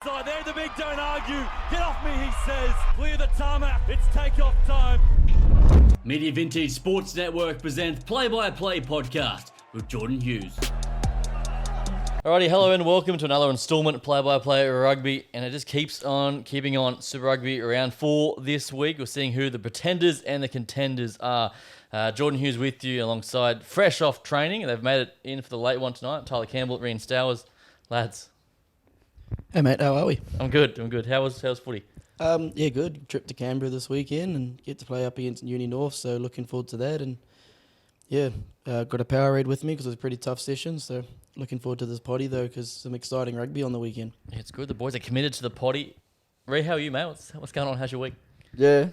So there the big don't argue. Get off me, he says. Clear the tarmac. It's takeoff time. Media Vintage Sports Network presents Play-by-Play Podcast with Jordan Hughes. Alrighty, hello and welcome to another installment of Play-by-Play Rugby, and it just keeps on keeping on. Super Rugby round 4 this week. We're seeing who the pretenders and the contenders are. Jordan Hughes with you alongside fresh off training. They've made it in for the late one tonight. Tyler Campbell at Reen Stowers. Lads. Hey mate, how are we? I'm good. How's footy? Yeah, good. Trip to Canberra this weekend and get to play up against Uni North, so looking forward to that. And yeah, got a Powerade with me because it was a pretty tough session, so looking forward to this potty though because some exciting rugby on the weekend. Yeah, it's good. The boys are committed to the potty. Ree, how are you, mate? What's going on? How's your week? Yeah,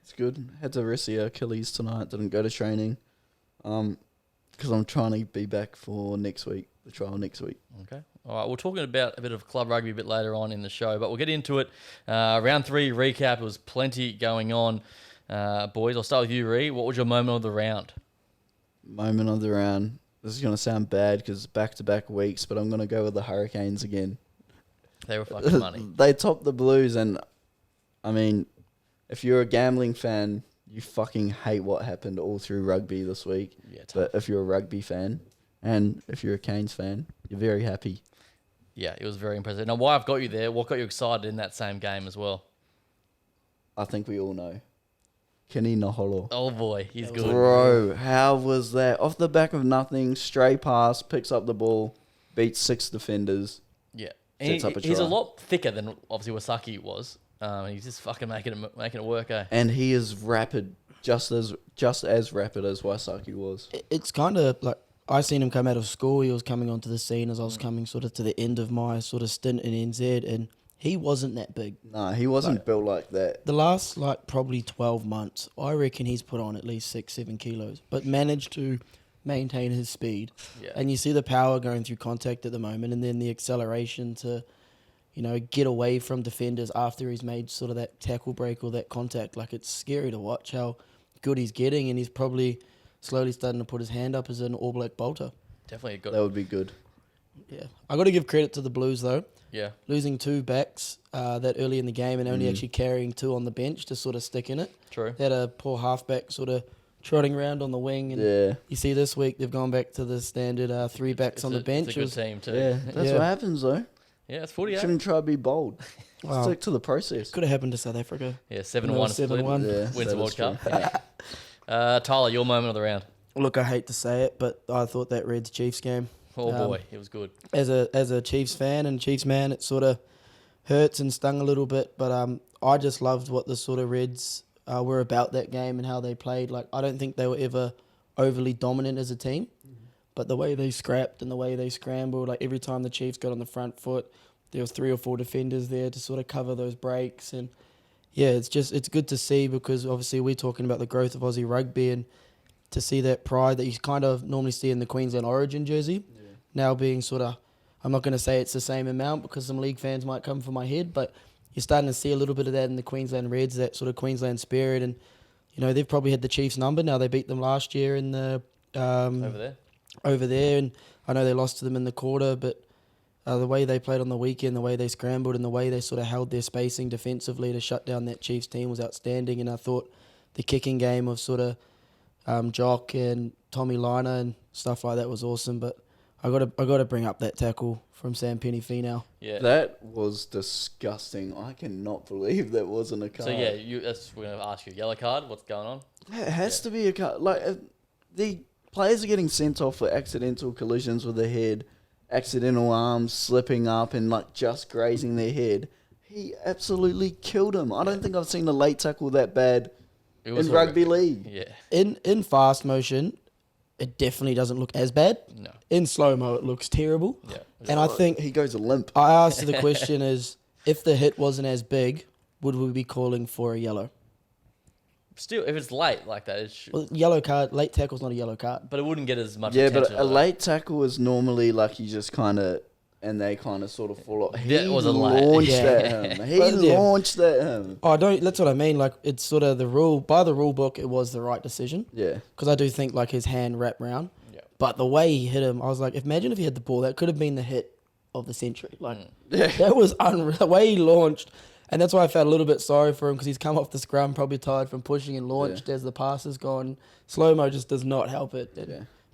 it's good. Had to rest the Achilles tonight. Didn't go to training because I'm trying to be back for next week, the trial next week. Okay. All right, we're talking about a bit of club rugby a bit later on in the show, but we'll get into it. Round 3 recap. There was plenty going on. Boys, I'll start with you, Ree. What was your moment of the round? Moment of the round. This is going to sound bad because it's back-to-back weeks, but I'm going to go with the Hurricanes again. They were fucking money. They topped the Blues, and, I mean, if you're a gambling fan, you fucking hate what happened all through rugby this week. Yeah, tough. But if you're a rugby fan, and if you're a Canes fan, you're very happy. Yeah, it was very impressive. Now, why I've got you there, what got you excited in that same game as well? I think we all know. Kenny Naholo. Oh, boy, he's good. Bro, how was that? Off the back of nothing, stray pass, picks up the ball, beats 6 defenders. Yeah. Sets up a He's try. a lot thicker than, obviously, Wasaki was. He's just fucking making it work, eh? And he is rapid, just as rapid as Waisaki was. It's kind of like I seen him come out of school. He was coming onto the scene as I was coming sort of to the end of my sort of stint in NZ, and he wasn't that big. Nah, he wasn't built like that. The last probably 12 months, I reckon he's put on at least 6-7 kilos, but managed to maintain his speed. Yeah. And you see the power going through contact at the moment, and then the acceleration to, get away from defenders after he's made sort of that tackle break or that contact. Like, it's scary to watch how good he's getting, and he's probably slowly starting to put his hand up as an All Black bolter. Definitely good. That would be good. Yeah. I got to give credit to the Blues, though. Yeah. Losing 2 backs that early in the game and only actually carrying 2 on the bench to sort of stick in it. True. They had a poor halfback sort of trotting around on the wing. And Yeah. you see this week they've gone back to the standard 3 backs on the bench. It's a good team, too. Yeah, that's what happens, though. Yeah, it's 48. Shouldn't try to be bold. Wow. Stick to the process. Could have happened to South Africa. Yeah, 7-1 split. 7-1. Yeah, Wins the that World is Cup. true. Yeah. Tyler, your moment of the round. Look, I hate to say it, but I thought that Reds Chiefs game. Oh, boy, it was good. As a Chiefs fan and Chiefs man, it sort of hurts and stung a little bit. But I just loved what the sort of Reds were about that game and how they played. Like, I don't think they were ever overly dominant as a team, but the way they scrapped and the way they scrambled, like every time the Chiefs got on the front foot, there was 3 or 4 defenders there to sort of cover those breaks. And yeah, it's good to see because obviously we're talking about the growth of Aussie rugby and to see that pride that you kind of normally see in the Queensland Origin jersey now being sort of, I'm not going to say it's the same amount because some league fans might come for my head, but you're starting to see a little bit of that in the Queensland Reds, that sort of Queensland spirit. And, they've probably had the Chiefs number. Now they beat them last year in the over there. And I know they lost to them in the quarter, but the way they played on the weekend, the way they scrambled and the way they sort of held their spacing defensively to shut down that Chiefs team was outstanding. And I thought the kicking game of sort of Jock and Tommy Liner and stuff like that was awesome. But I got to bring up that tackle from Sam Penny-Finau. Yeah. That was disgusting. I cannot believe that wasn't a card. So, yeah, we're going to ask you. Yellow card, what's going on? It has to be a card. Like, the players are getting sent off for accidental collisions with their head, accidental arms slipping up and, just grazing their head. He absolutely killed him. I don't think I've seen a late tackle that bad in rugby league. Yeah. In fast motion, it definitely doesn't look as bad. No. In slow-mo, it looks terrible. Yeah. And I think He goes limp. I asked the question is, if the hit wasn't as big, would we be calling for a yellow? Still, if it's late like that, Well, yellow card, late tackle's not a yellow card. but it wouldn't get as much Yeah, attention. but a late tackle is normally like you just kind of, and they kind of sort of fall off. He That was a late. launched Yeah. at him. He But, yeah. launched at him. That's what I mean. Like, it's sort of the rule, by the rule book, it was the right decision. Yeah. Because I do think, his hand wrapped round. Yeah. But the way he hit him, I was like, imagine if he had the ball, that could have been the hit of the century. Like, Yeah. that was unreal. The way he launched, and that's why I felt a little bit sorry for him because he's come off the scrum, probably tired from pushing and launched as the pass has gone. Slow-mo just does not help it. Yeah.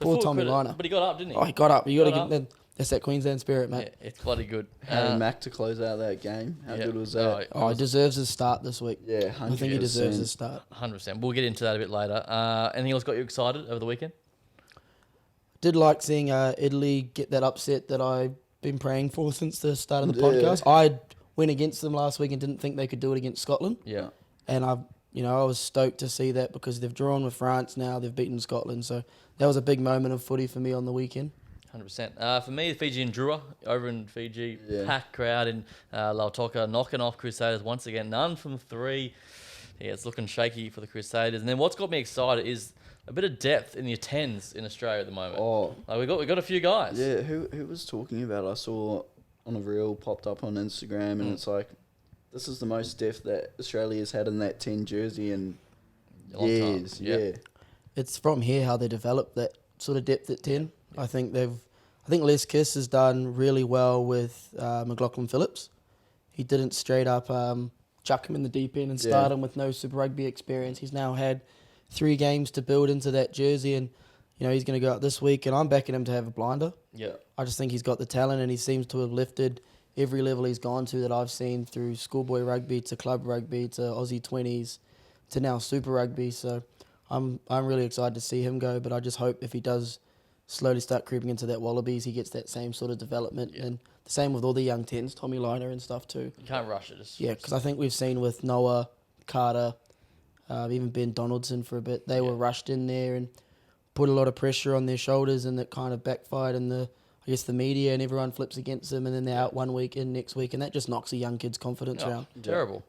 Poor Before Tommy credit- Liner. But he got up, didn't he? Oh, he got up. You got to Got get that. That's that Queensland spirit, Yeah, mate. it's bloody good. Harry Mack to close out that game. How good was that? Oh, he deserves his start this week. Yeah, 100%. I think he deserves his start. 100%. We'll get into that a bit later. Anything else got you excited over the weekend? Did like seeing Italy get that upset that I've been praying for since the start of the Yeah. podcast. I went against them last week and didn't think they could do it against Scotland. Yeah. And I was stoked to see that because they've drawn with France now. They've beaten Scotland. So that was a big moment of footy for me on the weekend. 100%. For me, Fiji and Drua over in Fiji, Yeah. packed crowd in Lautoka, knocking off Crusaders once again. None from three. Yeah, it's looking shaky for the Crusaders. And then what's got me excited is a bit of depth in your tens in Australia at the moment. Oh, Like we got a few guys. yeah. Who was talking about? I saw on a reel popped up on Instagram, and it's like, this is the most depth that Australia's had in that 10 jersey in A long time. years. Yeah. Yeah. It's from here how they develop that sort of depth at 10. I think Les Kiss has done really well with McLaughlin Phillips. He didn't straight up chuck him in the deep end and start him with no Super Rugby experience. He's now had 3 games to build into that jersey, and he's going to go out this week, and I'm backing him to have a blinder. Yeah. I just think he's got the talent, and he seems to have lifted every level he's gone to that I've seen, through schoolboy rugby to club rugby to Aussie 20s to now Super Rugby. So I'm really excited to see him go, but I just hope if he does slowly start creeping into that Wallabies, he gets that same sort of development. And the same with all the young 10s, Tommy Liner and stuff too. You can't rush it. Yeah, because I think we've seen with Noah, Carter, even Ben Donaldson for a bit, they were rushed in there and put a lot of pressure on their shoulders, and that kind of backfired, and the media and everyone flips against them, and then they're out one week in next week, and that just knocks a young kid's confidence around. Terrible.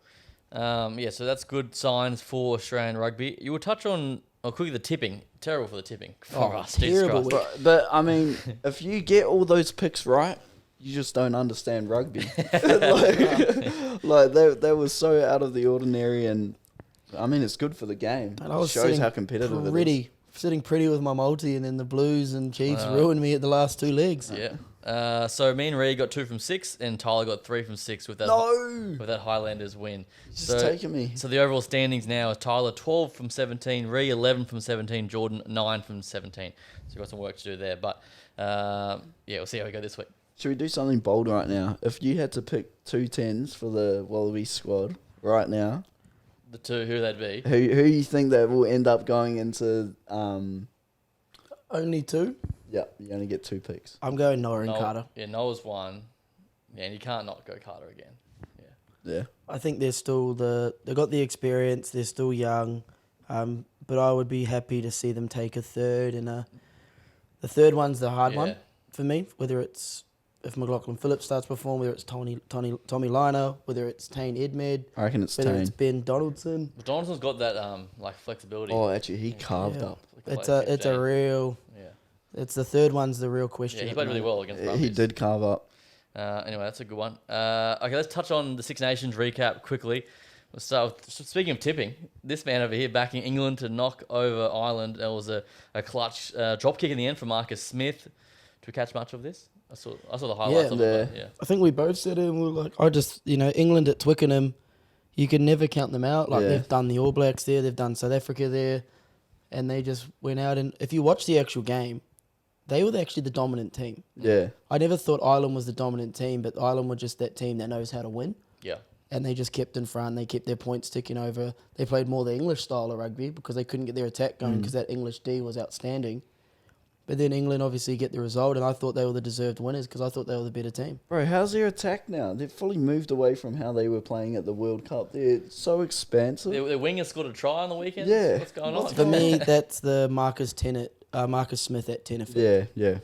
So that's good signs for Australian rugby. You will touch on quickly the tipping. Terrible for the tipping for us. Jesus terrible. Christ. But I mean, if you get all those picks right, you just don't understand rugby. like they were so out of the ordinary, and I mean, it's good for the game. And I was Shows sitting how competitive it is. sitting pretty with my multi, and then the Blues and Chiefs ruined me at the last 2 legs. Yeah. So me and Reed got 2 from 6, and Tyler got 3 from 6 with that with that Highlanders win. Just taking me. So the overall standings now is Tyler 12 from 17, Reed 11 from 17, Jordan 9 from 17. So we've got some work to do there, but we'll see how we go this week. Should we do something bold right now? If you had to pick 2 10s for the Wallaby squad right now, The 2, who they'd be? who you think that will end up going into? Only 2. Yeah, you only get 2 picks. I'm going Noah and Noel- Carter. Yeah, Noah's 1. Yeah, and you can't not go Carter again. Yeah. I think they're still they've got the experience. They're still young, but I would be happy to see them take a third. And the third one's the hard one for me. Whether it's if McLaughlin Phillips starts performing, whether it's Tommy Liner, whether it's Tane Edmed, I reckon it's whether Tane. it's Ben Donaldson. But Donaldson's got that flexibility. Oh, actually, he carved Yeah. up. Like It's a real. Yeah. It's the third one's the real question. Yeah, he at played the really moment. well against He Brumbies. did carve up. Anyway, that's a good one. Okay, let's touch on the Six Nations recap quickly. We'll start with, speaking of tipping, this man over here backing England to knock over Ireland. There was a clutch drop kick in the end for Marcus Smith. Did we catch much of this? I saw the highlights of it. But yeah. I think we both said it, and we were like, England at Twickenham, you can never count them out. Like, they've done the All Blacks there, they've done South Africa there, and they just went out. And if you watch the actual game, they were actually the dominant team. Yeah. I never thought Ireland was the dominant team, but Ireland were just that team that knows how to win. Yeah. And they just kept in front. They kept their points ticking over. They played more the English style of rugby because they couldn't get their attack going because that English D was outstanding. But then England obviously get the result, and I thought they were the deserved winners because I thought they were the better team. Bro, how's their attack now? They've fully moved away from how they were playing at the World Cup. They're so expansive. Their winger scored a try on the weekend. Yeah. What's going on? For me, that's the Marcus Smith at 10 effect. Yeah,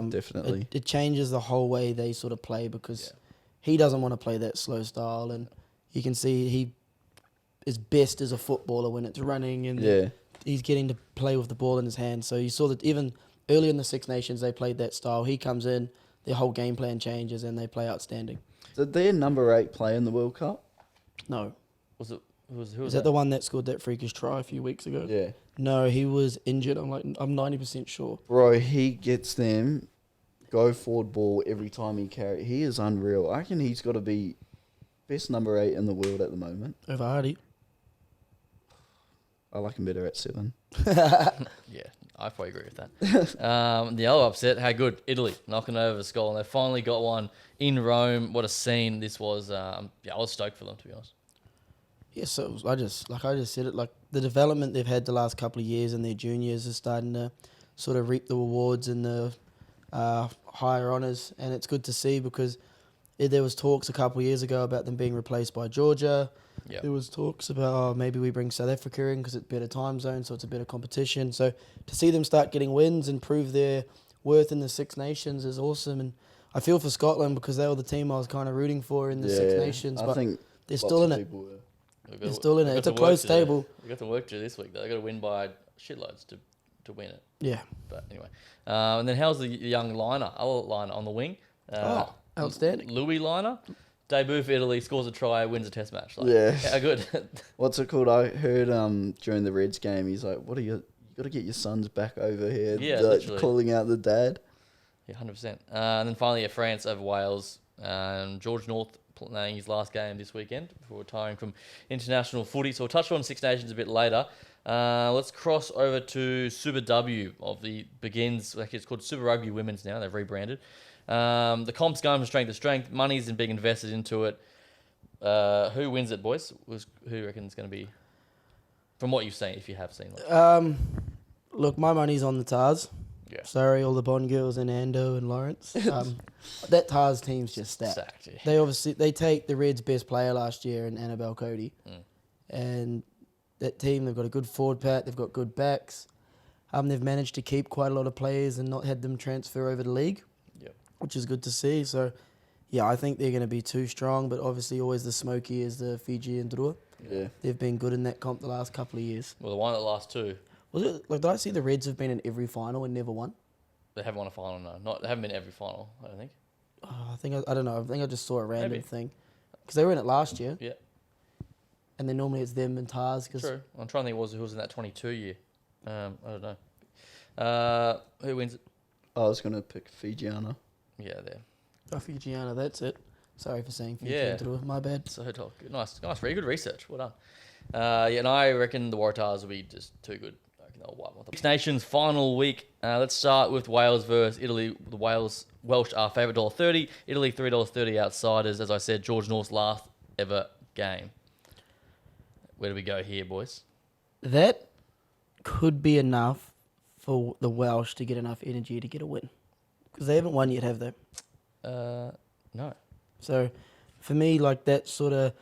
definitely. It changes the whole way they sort of play because he doesn't want to play that slow style, and you can see he is best as a footballer when it's running, and he's getting to play with the ball in his hand. So you saw that even early in the Six Nations, they played that style. He comes in, their whole game plan changes, and they play outstanding. Did their number 8 play in the World Cup? No. Who was That the one that scored that freakish try a few weeks ago? Yeah. No, he was injured. I'm 90% sure. Bro, he gets them go forward ball every time he carry. He is unreal. I reckon he's got to be best number 8 in the world at the moment. Over Hardy. I like him better at 7. Yeah, I probably agree with that. The other upset, how good Italy knocking over Scotland. They finally got one in Rome. What a scene this was. I was stoked for them, to be honest. Yeah, so I just said it, like the development they've had the last couple of years in their juniors is starting to sort of reap the rewards and the higher honours, and it's good to see because there was talks a couple of years ago about them being replaced by Georgia. Yep. There was talks about maybe we bring South Africa in because it's better time zone, so it's a better competition. So to see them start getting wins and prove their worth in the Six Nations is awesome, and I feel for Scotland because they were the team I was kind of rooting for in the Six Nations, I but think they're still in it. They're still in it. It's a We've close table. We've got to work to this week, though. They've got to win by shitloads to win it. Yeah. But anyway. And then how's the young liner, other liner on the wing? Outstanding. Louis Liner. Debut for Italy, scores a try, wins a test match. Like, Yeah. How good. What's it called? I heard during the Reds game, he's like, "What are you got to get your sons back over here." Yeah, like, literally. calling out the dad. Yeah, 100%. And then finally, France over Wales. George North playing his last game this weekend before retiring from international footy. So we'll touch on Six Nations a bit later. Let's cross over to Super W of the begins. Like it's called Super Rugby Women's now. They've rebranded. The comp's going from strength to strength. Money's been being invested into it. Who wins it, boys? Who reckon it's going to be? From what you've seen, if you have seen it. Look, my money's on the Tars. Yeah. Sorry, all the Bond girls and Ando and Lawrence. That Tars team's just stacked. Yeah. They take the Reds' best player last year in Annabelle Cody, and that team, they've got a good forward pack, they've got good backs. They've managed to keep quite a lot of players and not had them transfer over the league, which is good to see. So, yeah, I think they're going to be too strong, but obviously always the smoky is the Fiji and Drua. Yeah. They've been good in that comp the last couple of years. Well, the one that last two, Was it like, did I see the Reds have been in every final and never won? they haven't won a final, no. They haven't been in every final, I don't think. I don't know. I think I just saw a random Maybe. thing because they were in it last year, Yeah, and then normally it's them and Tars. Cause true. I'm trying to think who was in that 22 year. I don't know. Who wins it? I was gonna pick Fijiana. Yeah, there. Fijiana, that's it. Sorry for saying Fiji. Yeah. My bad. So nice, very good research. Well done. And I reckon the Waratahs will be just too good. I reckon they'll wipe them. Six Nations final week. Let's start with Wales versus Italy. The Welsh are favourite $1.30. Italy $3.30 outsiders. As I said, George North's last ever game. Where do we go here, boys? That could be enough for the Welsh to get enough energy to get a win because they haven't won yet, have they? No. So, for me, like that sort of,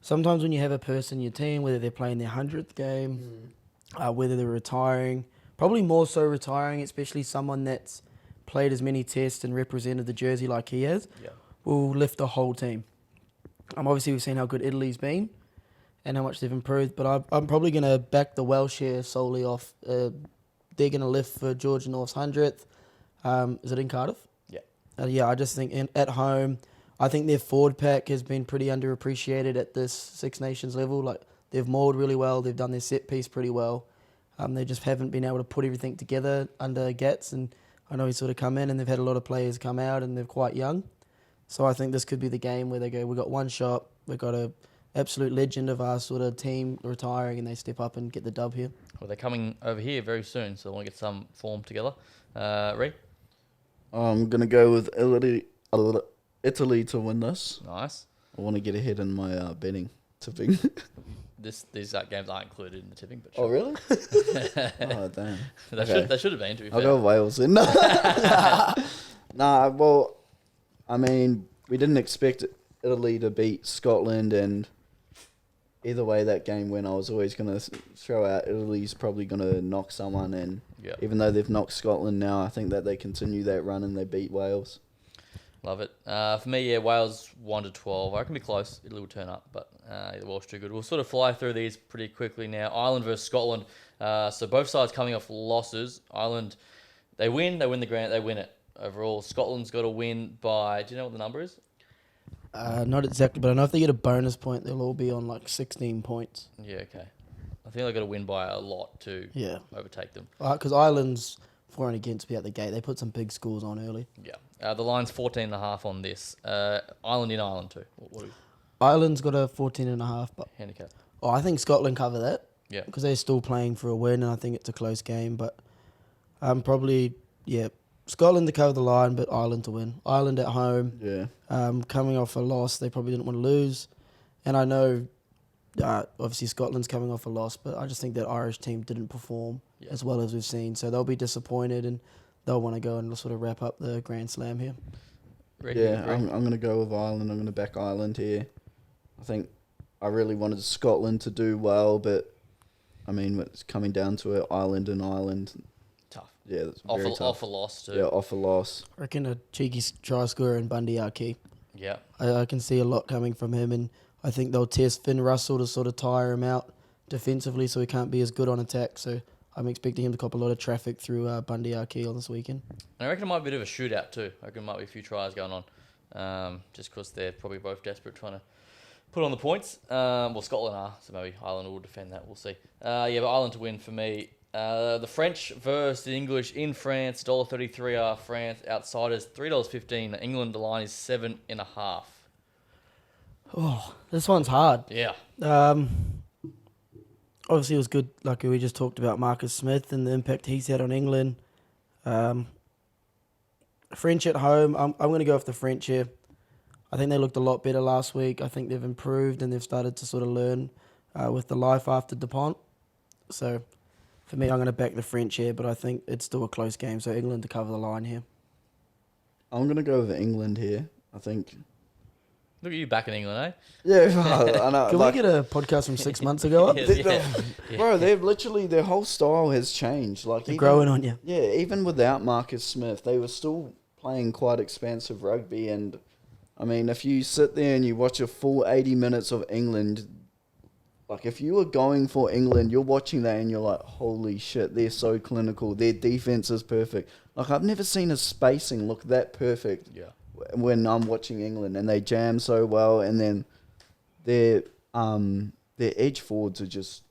sometimes when you have a person in your team, whether they're playing their 100th game, whether they're retiring, probably more so retiring, especially someone that's played as many tests and represented the jersey like he has, will lift the whole team. Obviously, we've seen how good Italy's been and how much they've improved, but I'm probably going to back the Welsh here solely off. They're going to lift for George North's 100th. Is it in Cardiff? Yeah. I just think at home, I think their forward pack has been pretty underappreciated at this Six Nations level. Like they've mauled really well, they've done their set piece pretty well. They just haven't been able to put everything together under Gats, and I know he's sort of come in and they've had a lot of players come out and they're quite young. So I think this could be the game where they go, we've got one shot, we've got a absolute legend of our sort of team retiring, and they step up and get the dub here. Well, they're coming over here very soon, so I want to get some form together. Ree? I'm gonna go with Italy to win this. Nice. I want to get ahead in my betting tipping. These games aren't included in the tipping, but Oh sure. really? Oh damn. They should have been, to be fair. I'll go Wales then. Nah, well, I mean, we didn't expect Italy to beat Scotland, and either way that game went, I was always going to throw out Italy's probably going to knock someone, and even though they've knocked Scotland now, I think that they continue that run and they beat Wales. Love it. For me, Wales 1-12. I reckon be close. Italy will turn up, but the Welsh too good. We'll sort of fly through these pretty quickly now. Ireland versus Scotland. So both sides coming off losses. Ireland, they win the grant, they win it overall. Scotland's got to win by, do you know what the number is? Not exactly, but I know if they get a bonus point, they'll all be on like 16 points. Yeah, okay. I think they've got to win by a lot to overtake them. Because Ireland's for and against be at the gate. They put some big scores on early. Yeah. The line's 14.5 on this. Ireland in Ireland too. What do you Ireland's got a 14.5, but handicap? I think Scotland cover that. Yeah. Because they're still playing for a win, and I think it's a close game. But Scotland to cover the line, but Ireland to win. Ireland at home. Yeah. Coming off a loss, they probably didn't want to lose. And I know, obviously, Scotland's coming off a loss, but I just think that Irish team didn't perform as well as we've seen. So they'll be disappointed, and they'll want to go and sort of wrap up the Grand Slam here. I'm going to go with Ireland. I'm going to back Ireland here. I think I really wanted Scotland to do well, but, I mean, it's coming down to it, Ireland. Tough. Yeah, that's very tough. Off a loss too. Yeah, off a loss. I reckon a cheeky try scorer in Bundy are key. Yeah. I can see a lot coming from him, and I think they'll test Finn Russell to sort of tire him out defensively so he can't be as good on attack. So I'm expecting him to cop a lot of traffic through Bundy Arkey on this weekend. And I reckon it might be a bit of a shootout too. I reckon there might be a few tries going on, just because they're probably both desperate trying to put on the points. Well, Scotland are, so maybe Ireland will defend that. We'll see. But Ireland to win for me. The French versus the English in France. $1.33 are France. Outsiders $3.15. England, the line is 7.5. Oh, this one's hard. Yeah. Obviously, it was good, like we just talked about Marcus Smith and the impact he's had on England. French at home, I'm going to go with the French here. I think they looked a lot better last week. I think they've improved and they've started to sort of learn with the life after Dupont. So, for me, I'm going to back the French here, but I think it's still a close game, so England to cover the line here. I'm going to go with England here, I think. Look at you back in England, eh? Yeah, I know. Can we get a podcast from 6 months ago? Bro, they've literally, their whole style has changed. Like They're growing on you. Yeah, even without Marcus Smith, they were still playing quite expansive rugby. And, I mean, if you sit there and you watch a full 80 minutes of England, like if you were going for England, you're watching that and you're like, holy shit, they're so clinical. Their defense is perfect. Like, I've never seen a spacing look that perfect. Yeah. When I'm watching England, and they jam so well, and then their edge forwards are just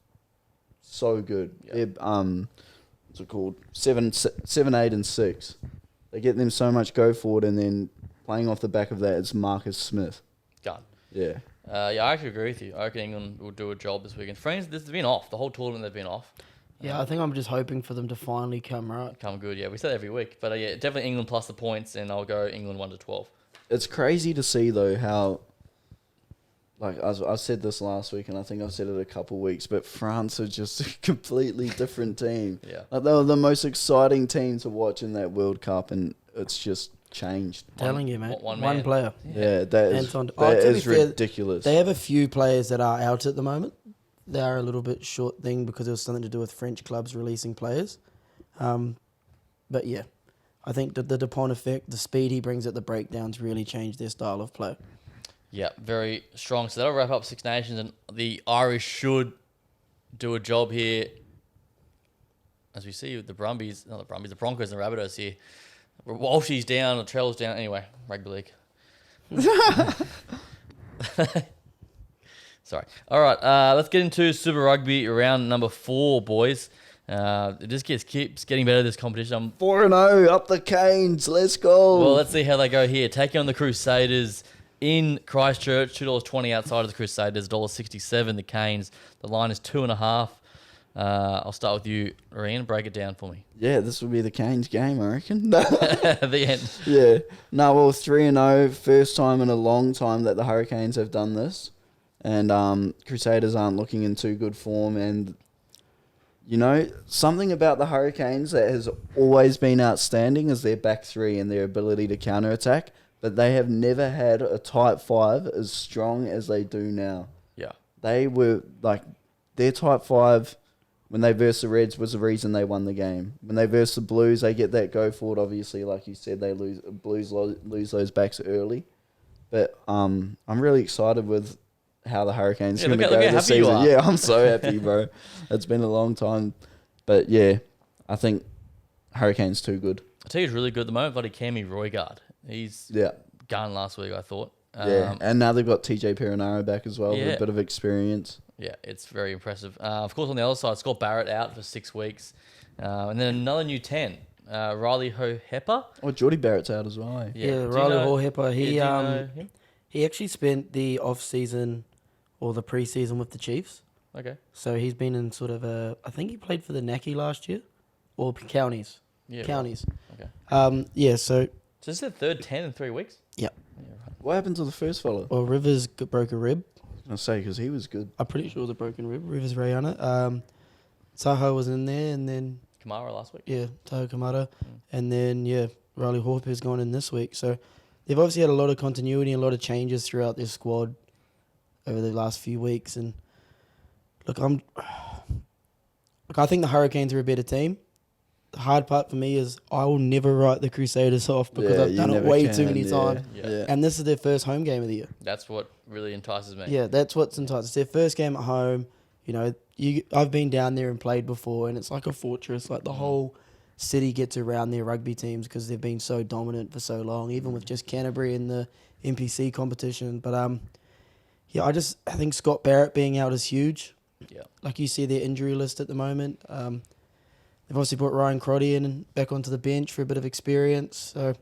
so good. Yeah. They're what's it called? 7, 8, and 6. They get them so much go forward, and then playing off the back of that, it's Marcus Smith. Gun. Yeah. I actually agree with you. I reckon England will do a job this weekend. France, they've been off the whole tournament. They've been off. Yeah, I think I'm just hoping for them to finally come right. Come good, yeah. We say that every week. But definitely England plus the points, and I'll go England 1-12. It's crazy to see, though, how, like, I said this last week, and I think I've said it a couple weeks, but France are just a completely different team. Yeah. Like, they were the most exciting team to watch in that World Cup, and it's just changed. Telling you, mate. One player. Yeah, that Anton. is to be fair, ridiculous. They have a few players that are out at the moment. They are a little bit short thing because it was something to do with French clubs releasing players. But yeah, I think that the Dupont effect, the speed he brings at the breakdowns really changed their style of play. Yeah, very strong. So that'll wrap up Six Nations, and the Irish should do a job here. As we see with the Broncos and the Rabbitohs here. Walshy's down, the Trell's down. Anyway, rugby league. Sorry. All right, let's get into Super Rugby round number 4, boys. It just keeps getting better, this competition. I'm 4-0, up the Canes, let's go. Well, let's see how they go here. Taking on the Crusaders in Christchurch, $2.20 outside of the Crusaders, $1.67 the Canes. The line is 2.5. I'll start with you, Ryan. Break it down for me. Yeah, this will be the Canes game, I reckon. The end. Yeah. No, well, 3-0, first time in a long time that the Hurricanes have done this. And Crusaders aren't looking in too good form. And, you know, something about the Hurricanes that has always been outstanding is their back three and their ability to counter-attack. But they have never had a type 5 as strong as they do now. Yeah. They were, like, their type 5, when they versed the Reds, was the reason they won the game. When they versed the Blues, they get that go forward. Obviously, like you said, they lose those backs early. But I'm really excited with how the Hurricanes are going to go this season. Yeah, I'm so happy, bro. It's been a long time. But, yeah, I think Hurricanes too good. I tell you, he's really good at the moment. Bloody Cammy Roigard. He's gone last week, I thought. Yeah, and now they've got TJ Perinaro back as well with a bit of experience. Yeah, it's very impressive. Of course, on the other side, Scott Barrett out for 6 weeks. And then another new 10. Riley Hohepa. Oh, Geordie Barrett's out as well. Eh? Yeah, Do you Riley know- Hohepa. do you know him? He actually spent the off season or the pre-season with the Chiefs. Okay. So he's been in sort of I think he played for the Naki last year, or Counties. Yeah. Counties. Right. Okay. Yeah. So So this is the third 10 in 3 weeks? yeah. Yeah, right. What happened to the first fella? Well, Rivers broke a rib. I say because he was good. I'm pretty sure it was a broken rib. Rivers Rayana. Tahoe was in there, and then Kamara last week. yeah, Tahoe Kamara, and then yeah, Riley Hohepa is going in this week. So they've obviously had a lot of continuity and a lot of changes throughout their squad over the last few weeks. And look, I think the Hurricanes are a better team. The hard part for me is I will never write the Crusaders off because I've you done it never way can, too many times. Yeah. And this is their first home game of the year. That's what really entices me. Yeah, that's what's enticing. It's their first game at home. You know, I've been down there and played before, and it's like a fortress. Like the whole city gets around their rugby teams because they've been so dominant for so long, even with just Canterbury in the NPC competition. But yeah, I think Scott Barrett being out is huge. Yeah. Like you see their injury list at the moment. They've obviously brought Ryan Crotty in and back onto the bench for a bit of experience. So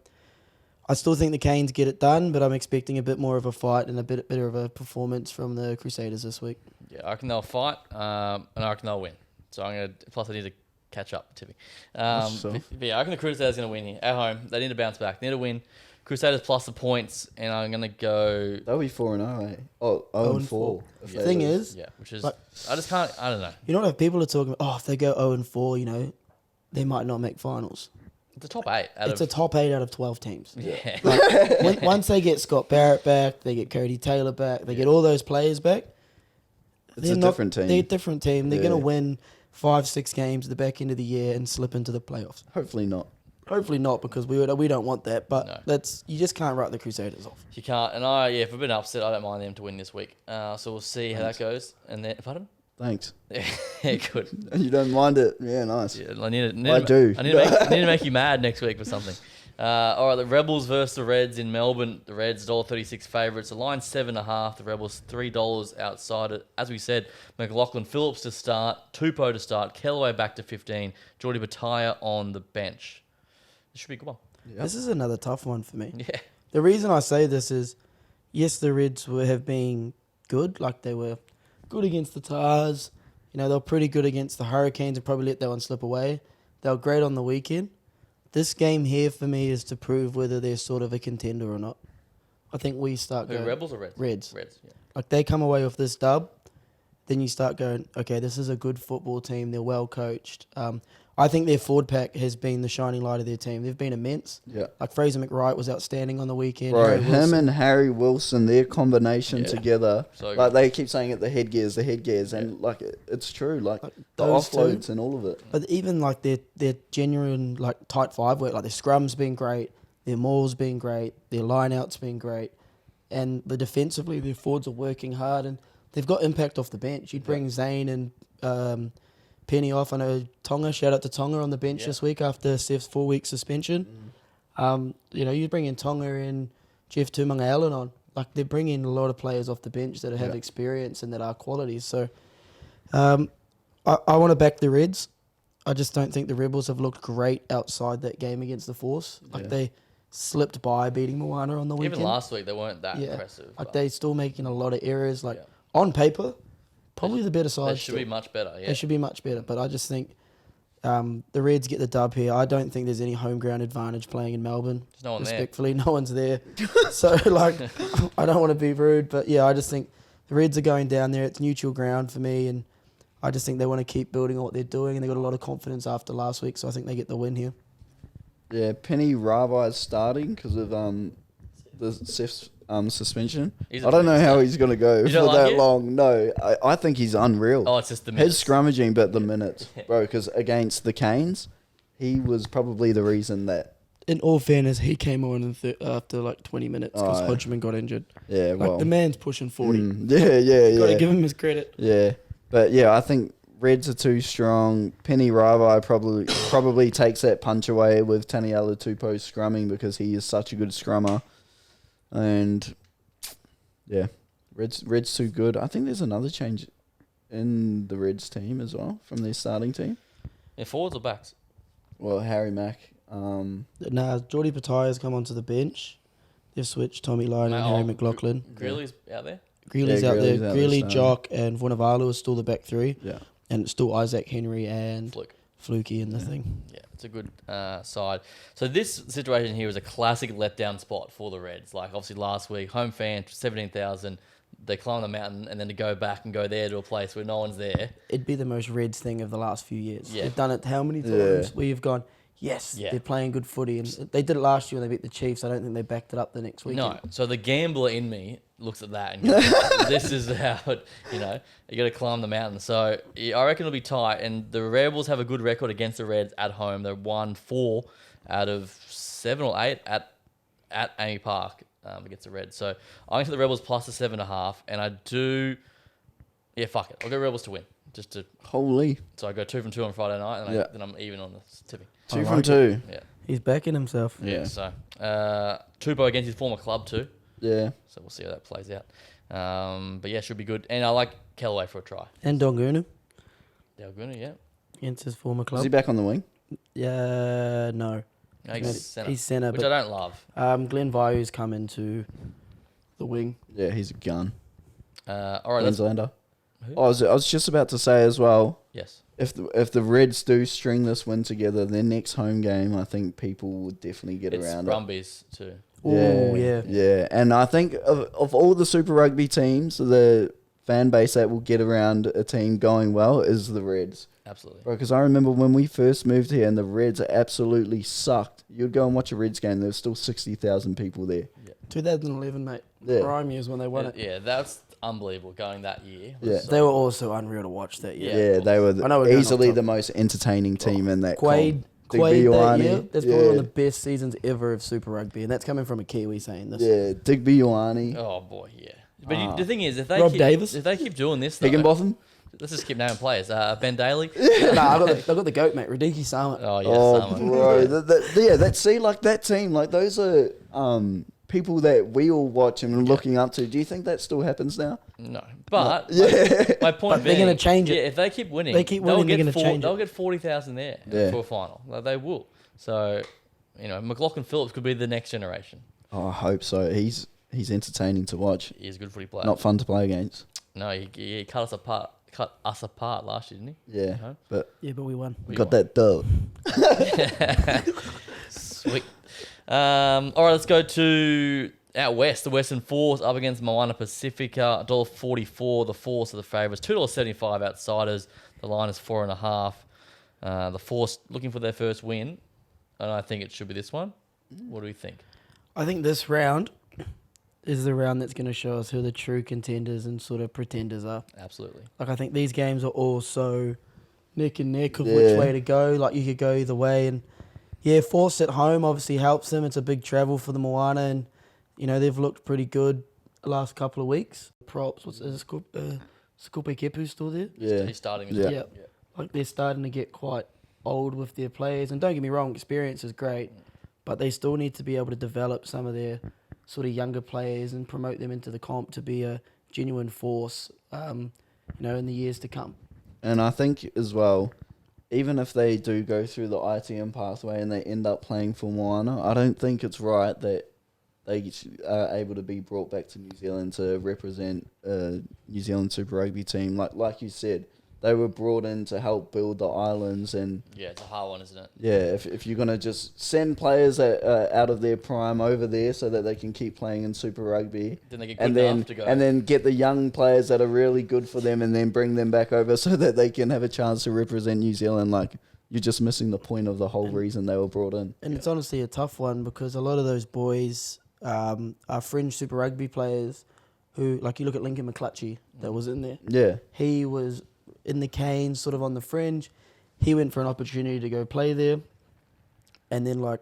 I still think the Canes get it done, but I'm expecting a bit more of a fight and a bit better of a performance from the Crusaders this week. Yeah, I reckon they'll fight, and I reckon they'll win. So plus I need to catch up, Tippy. But yeah, I reckon the Crusaders are going to win here. At home, they need to bounce back. They need to win. Crusaders plus the points, and I'm going to go... They'll be 4-0, eh? Oh, 0-4. The thing is... Yeah, which is... like, I just can't... I don't know. You know what? If people are talking about, if they go 0-4, you know, they might not make finals. It's a top 8 It's a top 8 out of 12 teams. Yeah. Once they get Scott Barrett back, they get Cody Taylor back, they get all those players back. It's a different team. They're a different team. They're Yeah. going to win 5-6 games at the back end of the year and slip into the playoffs. Hopefully not. Hopefully not, because we don't want that. But No. you just can't write the Crusaders off. You can't. And if I've been upset, I don't mind them to win this week. So we'll see how that goes. And then... Pardon? Thanks. Yeah, good. You don't mind it? Yeah, nice. Yeah, I do. do. I need to make you mad next week for something. All right, the Rebels versus the Reds in Melbourne. The Reds $1.36 favourites. The line 7.5. The Rebels $3 outside it. As we said, McLaughlin Phillips to start, Tupou to start, Kellaway back to 15, Geordie Bataille on the bench. This should be a good one. Yep. This is another tough one for me. Yeah. The reason I say this is, yes, the Reds have been good. Like they were good against the Tars. You know, they were pretty good against the Hurricanes and probably let that one slip away. They were great on the weekend. This game here for me is to prove whether they're sort of a contender or not. I think we start Who, going... Rebels or Reds? Reds. Reds, yeah. Like they come away with this dub, then you start going, okay, this is a good football team. They're well coached. I think their forward pack has been the shining light of their team. They've been immense. Yeah. Like Fraser McWright was outstanding on the weekend. Bro, Harry him Wilson. and Harry Wilson, their combination Yeah. together, So like good. they keep saying it, the headgears, and like it's true, like the those two. offloads and all of it. But even like their genuine like tight five work, like their scrum's been great, their maul's been great, their line out's been great, and the defensively their forwards are working hard and they've got impact off the bench. You'd bring Zane and Penny off. I know Tonga. Shout out to Tonga on the bench this week after Steph's 4-week suspension. You know, you bring in Tonga and Jeff Tumunga Allen on. Like they're bringing a lot of players off the bench that have experience and that are qualities. So I want to back the Reds. I just don't think the Rebels have looked great outside that game against the Force. Like they slipped by beating Moana on the weekend. Even last week, they weren't that impressive. Like but they're still making a lot of errors. Like on paper, probably the better side. They should be much better, yeah. They should be much better. But I just think the Reds get the dub here. I don't think there's any home ground advantage playing in Melbourne. There's no one there. Respectfully, no one's there. So, like, I don't want to be rude, but yeah, I just think the Reds are going down there. It's neutral ground for me, and I just think they want to keep building on what they're doing, and they got a lot of confidence after last week, so I think they get the win here. Yeah, Penny Ravi is starting because of the Seth's suspension. I don't know how he's going to go for that long. No, I think he's unreal. Oh, it's just the minutes. His scrummaging, but the minutes, bro, because against the Canes, he was probably the reason that... In all fairness, he came on after like 20 minutes because Hodgman got injured. Yeah, like, well... the man's pushing 40. Yeah. Got to give him his credit. Yeah, but yeah, I think Reds are too strong. Penny Ravi probably takes that punch away with Taniela Tupou scrumming because he is such a good scrummer. And yeah, Reds too good. I think there's another change in the Reds team as well from their starting team. Yeah, forwards or backs? Well, Harry Mack Nah, Geordie Pataya's come onto the bench. They've switched Tommy Lyon and Harry McLaughlin. Greeley's out there? Greeley's Yeah, out there. Greeley's out there Greeley, starting. Jock, and Vunivalu are still the back three. Yeah. And it's still Isaac Henry and Fluke. Fluky in the thing. Yeah, it's a good side. So this situation here was a classic letdown spot for the Reds. Like, obviously last week, home fan, 17,000. They climb the mountain and then to go back and go there to a place where no one's there. It'd be the most Reds thing of the last few years. Yeah. They've done it how many times Yeah. where you've gone, yes, Yeah. they're playing good footy. And they did it last year when they beat the Chiefs. I don't think they backed it up the next week. No. So the gambler in me looks at that and goes, this is how it, you got to climb the mountain. So yeah, I reckon it'll be tight. And the Rebels have a good record against the Reds at home. They've won 4 out of 7 or 8 at Amy Park against the Reds. So I'm going to the Rebels plus the 7.5. And I do, fuck it. I'll go Rebels to win. Just to, Holy. so I go 2 from 2 on Friday night, and Yeah. then I'm even on the tipping. 2 from 2. Yeah. He's backing himself. Yeah. So Tupou against his former club too. Yeah. So we'll see how that plays out. But yeah, should be good. And I like Kellaway for a try. And Dongunu Dalguna, yeah. against his former Is club. he back on the wing? Yeah, no. No, he's centre, He's centre, which but I don't love. Glenn Viu's come into the wing. Yeah, he's a gun. All right, let's. Queenslander. Who? I was just about to say as well, Yes. if the Reds do string this win together, their next home game, I think people would definitely get It's around Brumbies too. Oh, yeah. Yeah, and I think of all the Super Rugby teams, the fan base that will get around a team going well is the Reds. Absolutely. Because I remember when we first moved here and the Reds absolutely sucked. You'd go and watch a Reds game, there was still 60,000 people there. 2011, mate. Yeah. Prime years when they won it. Yeah, that's unbelievable going that year. Yeah. They were also unreal to watch that year. Yeah, Yeah, of they were I know we're going easily off the most entertaining team in that Quade comp. that Ioane, year, that's probably one of the best seasons ever of Super Rugby, and that's coming from a Kiwi saying this. Yeah, Digby Ioane, Oh boy, yeah. But the thing is, if they Rob keep, Davis? if they keep doing this, though, Higginbotham. let's just keep naming players. Ben Daly. I've got the goat, mate. Radiki Sama. Oh yeah, Oh, Sama. bro. That team, like those are people that we all watch and are looking up to. Do you think that still happens now? No, but Yeah. my point But they're being, gonna change it. Yeah, if they keep winning, They keep winning, they're they'll gonna get change it. they'll get 40,000 there Yeah. for a final. Like, they will. So, McLaughlin Phillips could be the next generation. Oh, I hope so. He's entertaining to watch. He's a good footy player. Not fun to play against. No, he cut us apart last year, didn't he? Yeah, No? but Yeah, but we won. We got won. that dub. Sweet. All right, let's go to out west. The Western Force up against Moana Pacifica. $1.44. The Force are the favourites. $2.75 outsiders. The line is 4.5. The Force looking for their first win, and I think it should be this one. What do we think? I think this round is the round that's going to show us who the true contenders and sort of pretenders are. Absolutely. Like, I think these games are all so neck and neck of Yeah. which way to go. Like, you could go either way. And, yeah, Force at home obviously helps them. It's a big travel for the Moana. And, they've looked pretty good the last couple of weeks. Props. Is it Skupe Kepu's still there? Yeah. He's starting. Yeah. Yeah. Like, they're starting to get quite old with their players. And don't get me wrong, experience is great. But they still need to be able to develop some of their sort of younger players and promote them into the comp to be a genuine force, in the years to come. And I think as well, even if they do go through the ITM pathway and they end up playing for Moana, I don't think it's right that they are able to be brought back to New Zealand to represent a New Zealand Super Rugby team. Like you said, they were brought in to help build the islands, and Yeah, it's a hard one, isn't it? yeah, if you're gonna just send players out of their prime over there so that they can keep playing in Super Rugby, Then they get good enough to go. and then get the young players that are really good for them, and then bring them back over so that they can have a chance to represent New Zealand. Like, you're just missing the point of the whole reason they were brought in. And it's honestly a tough one because a lot of those boys are fringe Super Rugby players who, like, you look at Lincoln McClutchy that was in there. Yeah, He was in the Canes, sort of on the fringe. He went for an opportunity to go play there. And then, like,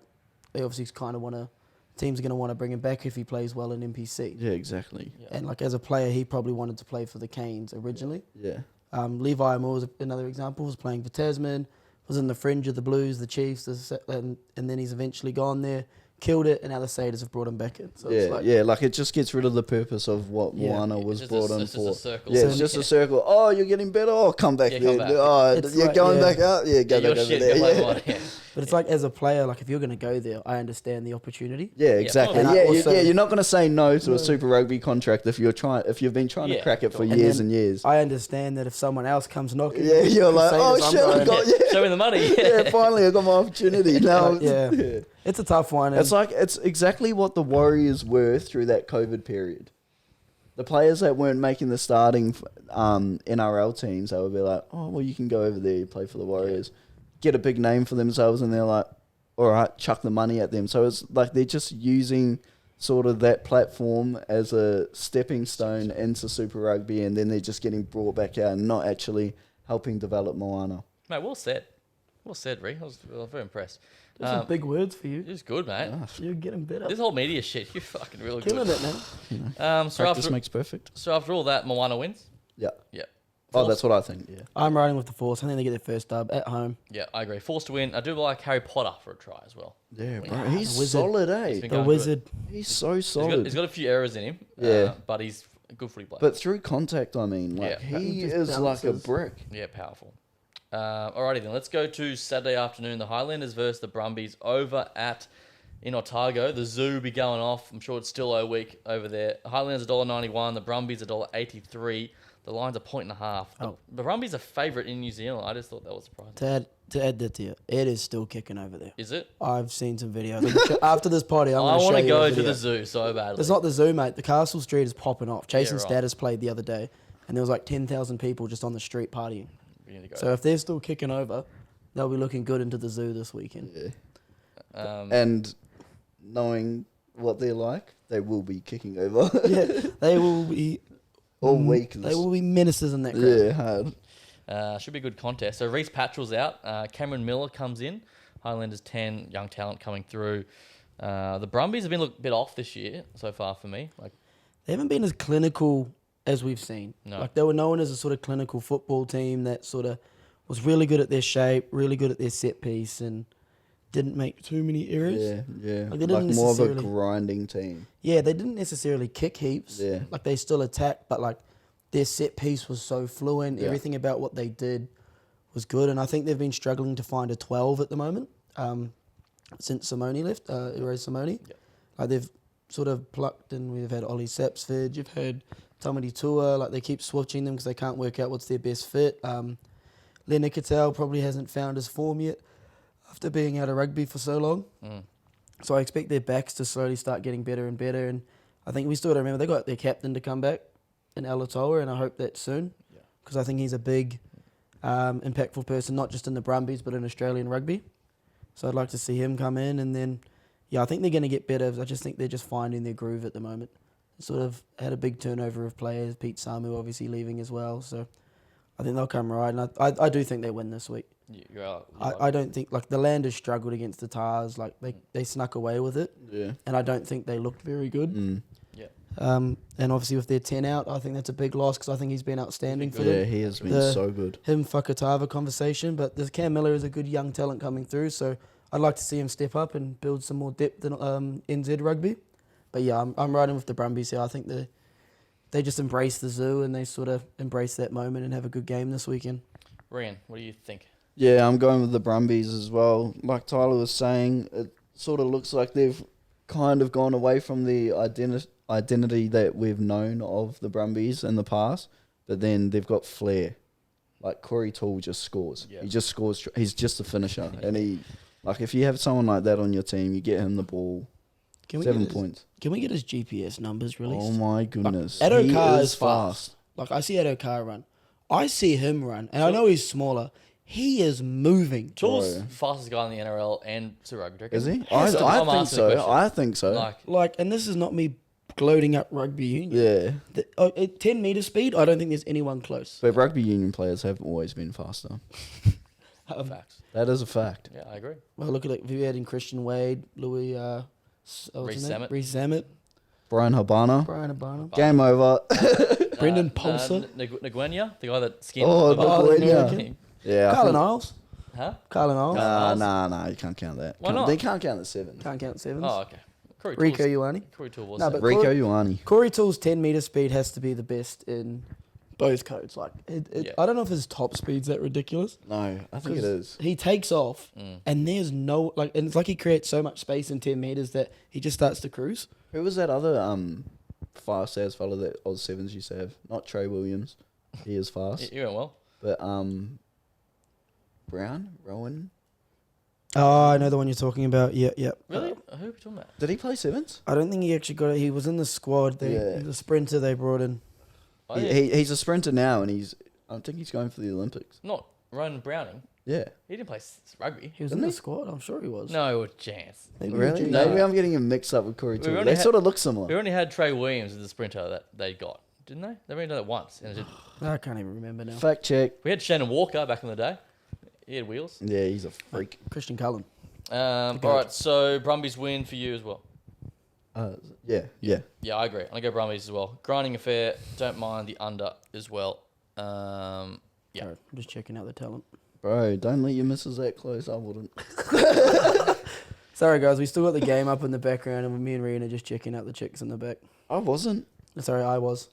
they obviously kind of teams are going to want to bring him back if he plays well in NPC. yeah, exactly. Yeah. And, like, as a player, he probably wanted to play for the Canes originally. Yeah, Levi Moore was another example, was playing for Tasman, was in the fringe of the Blues, the Chiefs, and then he's eventually gone there, killed it, and now the Satyrs have brought him back in. So it's like, like it just gets rid of the purpose of what Yeah. Moana It's was just brought in it's for. just a circle. Yeah, it's just a circle. Oh, you're getting better. Oh, come back Yeah, there. come back. Oh, It's you're like, going yeah. back out. Yeah, go Yeah, back your over shit, there. go play Yeah. Moana, yeah. But it's like as a player, like if you're going to go there, I understand the opportunity. Yeah, exactly. And I also- You're not going to say no to a Super Rugby contract if you've been trying to crack it for And years then and years. I understand that if someone else comes knocking, Yeah, you're like, Crusaders, oh I'm shit, I going. got yeah. Show me the money. Yeah, finally I got my opportunity. Now, Yeah. It's a tough one. it's like it's exactly what the Warriors were through that COVID period. The players that weren't making the starting NRL teams, they would be like, oh well, you can go over there, you play for the Warriors, get a big name for themselves, and they're like, all right, chuck the money at them. So it's like they're just using sort of that platform as a stepping stone into Super Rugby, and then they're just getting brought back out and not actually helping develop Moana. Mate, well said. Well said, Ree. I was very impressed. Those are big words for you. It's good, mate. You're getting better. This whole media shit, you're fucking really Killing good. it, man. So Practice after, makes perfect. so after all that, Moana wins. Yeah. Yeah. Oh, that's what I think. Yeah. I'm riding with the Force. I think they get their first dub at home. Yeah, I agree. Forced to win. I do like Harry Potter for a try as well. Yeah, bro. the He's wizard. solid, He's eh? been The going Wizard. He's so good. solid. He's got a few errors in him. Yeah. But he's a good footy player. But through contact, I mean, like Yeah. he Just is like a bounces. brick. Yeah, powerful. Alrighty then, let's go to Saturday afternoon. The Highlanders versus the Brumbies over in Otago. The zoo be going off. I'm sure it's still a week over there. Highlanders $1.91. The Brumbies $1.83. The line's a 1.5. The Brumbies are favourite in New Zealand. I just thought that was surprising. To add that to you, it is still kicking over there. Is it? I've seen some videos. After this party, I'm I going to show want to you go a to video. the zoo so badly. It's not the zoo, mate. The Castle Street is popping off. Jason right. Status played the other day, and there was like 10,000 people just on the street partying. We need to go. So if they're still kicking over, they'll be looking good into the zoo this weekend. Yeah. And knowing what they're like, they will be kicking over Yeah, they will be all week. They will be menaces in that crowd. Yeah, hard. Should be a good contest. So Reece Patchell's out. Cameron Miller comes in. Highlanders 10, young talent coming through. The Brumbies have been a bit off this year so far for me. Like They haven't been as clinical as we've seen. No. Like they were known as a sort of clinical football team that sort of was really good at their shape, really good at their set piece, and didn't make too many errors. Yeah. Like, they Like didn't more of a necessarily- grinding team. Yeah, they didn't necessarily kick heaps. Yeah. Like they still attacked, but like their set piece was so fluent. Yeah. Everything about what they did was good, and I think they've been struggling to find a 12 at the moment since Simone left, Erase Simone. Yeah. Like they've sort of plucked, and we've had Ollie Sapsford, you've heard Tamati Tua, like they keep switching them because they can't work out what's their best fit. Leonard Cattell probably hasn't found his form yet after being out of rugby for so long. So I expect their backs to slowly start getting better and better. And I think we still got to remember they got their captain to come back in Alatoa, and I hope that soon because I think he's a big, impactful person, not just in the Brumbies but in Australian rugby. So I'd like to see him come in, and then I think they're going to get better. I just think they're just finding their groove at the moment. Sort of had a big turnover of players. Pete Samu obviously leaving as well, so I think they'll come right. And I do think they win this week. I don't think like the Landers struggled against the Tars. Like they snuck away with it. Yeah. And I don't think they looked very good. Yeah. And obviously with their 10 out, I think that's a big loss because I think he's been outstanding for Yeah, them. he has been The- so good. Him Fakatava conversation, but the Cam Miller is a good young talent coming through, so I'd like to see him step up and build some more depth in NZ rugby. But yeah, I'm riding with the Brumbies here. I think they just embrace the zoo and they sort of embrace that moment and have a good game this weekend. Ryan, what do you think? Yeah, I'm going with the Brumbies as well. Like Tyler was saying, it sort of looks like they've kind of gone away from the identity that we've known of the Brumbies in the past, but then they've got flair. Like Corey Toole just scores. Yeah. He just scores. He's just a finisher. And he, like, if you have someone like that on your team, you get him the ball. 7 points. Can we get his GPS numbers released? Oh my goodness. Like, Edo He Carr is is fast. Like I see Edo Carr run. I see him run, and I know he's smaller. He is moving. Toole's Bro. fastest guy in the NRL and Super Rugby. Is he? Has to be. I'm I think asking the so. question. I think so. Like, and this is not me gloating up rugby union. Yeah. At 10 metre speed, I don't think there's anyone close. But rugby union players have always been faster. Facts. That is a fact. Yeah, I agree. Well, look at it. We've had in Christian Wade, Louis, Reece Zammit. Reece Zammit, Brian Habana. Brian Abana, Game over. Brendan Pulser, Nguyen, the guy that skinned. Oh, Nguyen. Yeah. Carlin Isles. Huh? Carlin Isles. Nah, you can't count that. Why not? They can't count the 7. Can't count sevens. Oh, okay. Corey Rico Toole's- Ioane. Corey Toole was No, seven. but Rico Ioane. Corey Toole's 10 metre speed has to be the best in Both codes. Like, Yeah. I don't know if his top speed's that ridiculous. No, I think it is. He takes off, and there's no and it's like he creates so much space in 10 meters that he just starts to cruise. Who was that other fast ass fella that Oz Sevens used to have? Not Trey Williams. He is fast. You went well. But Rowan. Oh, I know the one you're talking about. Yeah. Really? Who are we talking about? Did he play sevens? I don't think he actually got it. He was in the squad. The sprinter they brought in. Oh, yeah. He's a sprinter now, and I think he's going for the Olympics. Not Ronan Browning. Yeah. He didn't play rugby. He was in the squad. I'm sure he was. No chance. Maybe Really? Virginia. Maybe I'm getting him mixed up with Corey We too. only They had- sort of look We similar. only had Trey Williams as the sprinter that they got, didn't they? They've only done it once. And it did, I can't even remember now. Fact check. we had Shannon Walker back in the day. He had wheels. Yeah, he's a freak. Christian Cullen. All right, so Brumbies win for you as well. Yeah. Yeah, I agree. I'm going to go Brumbies as well. Grinding affair, don't mind the under as well. Yeah. Sorry, I'm just checking out the talent. Bro, don't let your missus that close. I wouldn't. Sorry, guys. We still got the game up in the background, and me and Rian are just checking out the chicks in the back. I wasn't. Sorry, I was.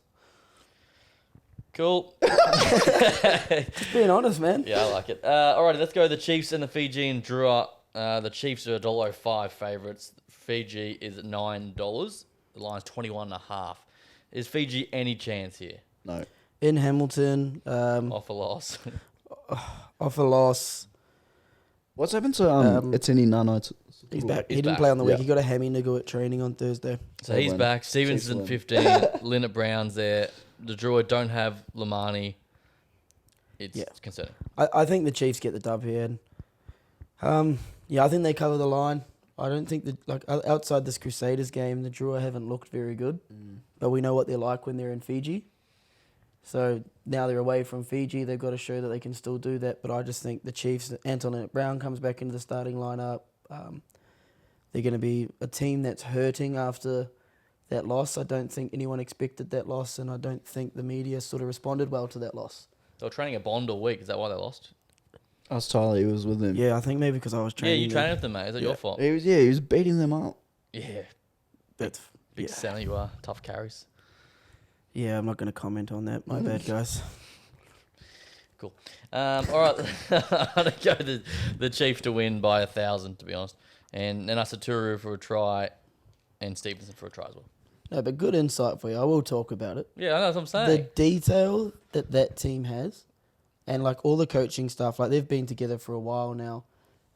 Cool. Just being honest, man. Yeah, I like it. Alrighty, let's go the Chiefs and the Fijian Drua. The Chiefs are $1.05 favourites. Fiji is $9. The line's 21.5. Is Fiji any chance here? No. In Hamilton, Off a loss. off a loss. What's happened to Etini Nano? He's back. He's He didn't back. play on the week. Yeah. He got a hammy niggle at training on Thursday. So They he's win. back. Stevenson Chiefs win. 15. Linnett Brown's there. The Drua don't have Lamani. It's Yeah. concerning. I think the Chiefs get the dub here. And, I think they cover the line. I don't think that outside this Crusaders game, the Drua haven't looked very good. But we know what they're like when they're in Fiji. So now they're away from Fiji. They've got to show that they can still do that. But I just think the Chiefs, Anton Brown comes back into the starting lineup. They're going to be a team that's hurting after that loss. I don't think anyone expected that loss, and I don't think the media sort of responded well to that loss. They were training a Bond all week. Is that why they lost? Us Tyler, he was with him. Yeah, I think maybe because I was training. Yeah, you trained with them, mate. Is that your fault? He was beating them up. Yeah. That's Big yeah. center you are. Tough carries. Yeah, I'm not going to comment on that. My bad, guys. Cool. All right. I'm going to go the Chiefs to win by 1,000, to be honest. And then Asaturu for a try and Stevenson for a try as well. No, but good insight for you. I will talk about it. Yeah, I know what I'm The saying. detail that team has, and like all the coaching stuff, like they've been together for a while now,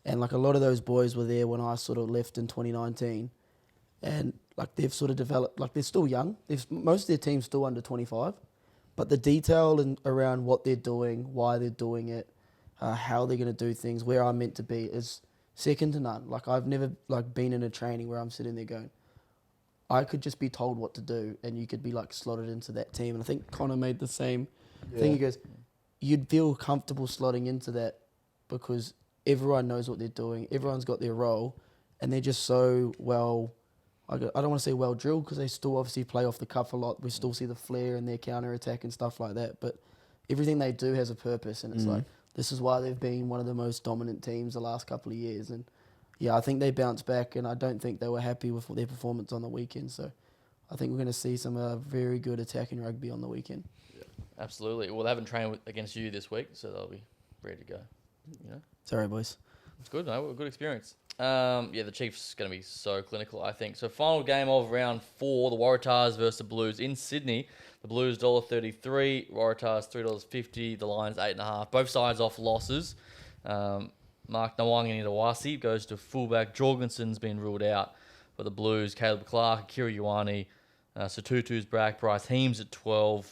and like a lot of those boys were there when I sort of left in 2019, and like they've sort of developed. Like they're still young. Most of their team's still under 25, but the detail around what they're doing, why they're doing it, how they're going to do things, where I'm meant to be is second to none. Like I've never been in a training where I'm sitting there going, I could just be told what to do, and you could be like slotted into that team. And I think Connor made the same thing. He goes, you'd feel comfortable slotting into that because everyone knows what they're doing. Everyone's got their role, and they're just so well. I don't want to say well drilled because they still obviously play off the cuff a lot. We still see the flair in their counter attack and stuff like that. But everything they do has a purpose, and it's like this is why they've been one of the most dominant teams the last couple of years. And yeah, I think they bounced back, and I don't think they were happy with their performance on the weekend. So I think we're going to see some very good attacking rugby on the weekend. Absolutely. Well, they haven't trained against you this week, so they'll be ready to go. You know? Sorry, boys. It's good, no? Good experience. The Chiefs going to be so clinical, I think. So final game of round 4, the Waratahs versus the Blues in Sydney. The Blues $1.33, Waratahs $3.50, the Lions 8.5. Both sides off losses. Mark Nawangani goes to fullback. Jorgensen's been ruled out for the Blues. Caleb Clark, Kira Ioane, Satutu's back. Bryce Heems at 12.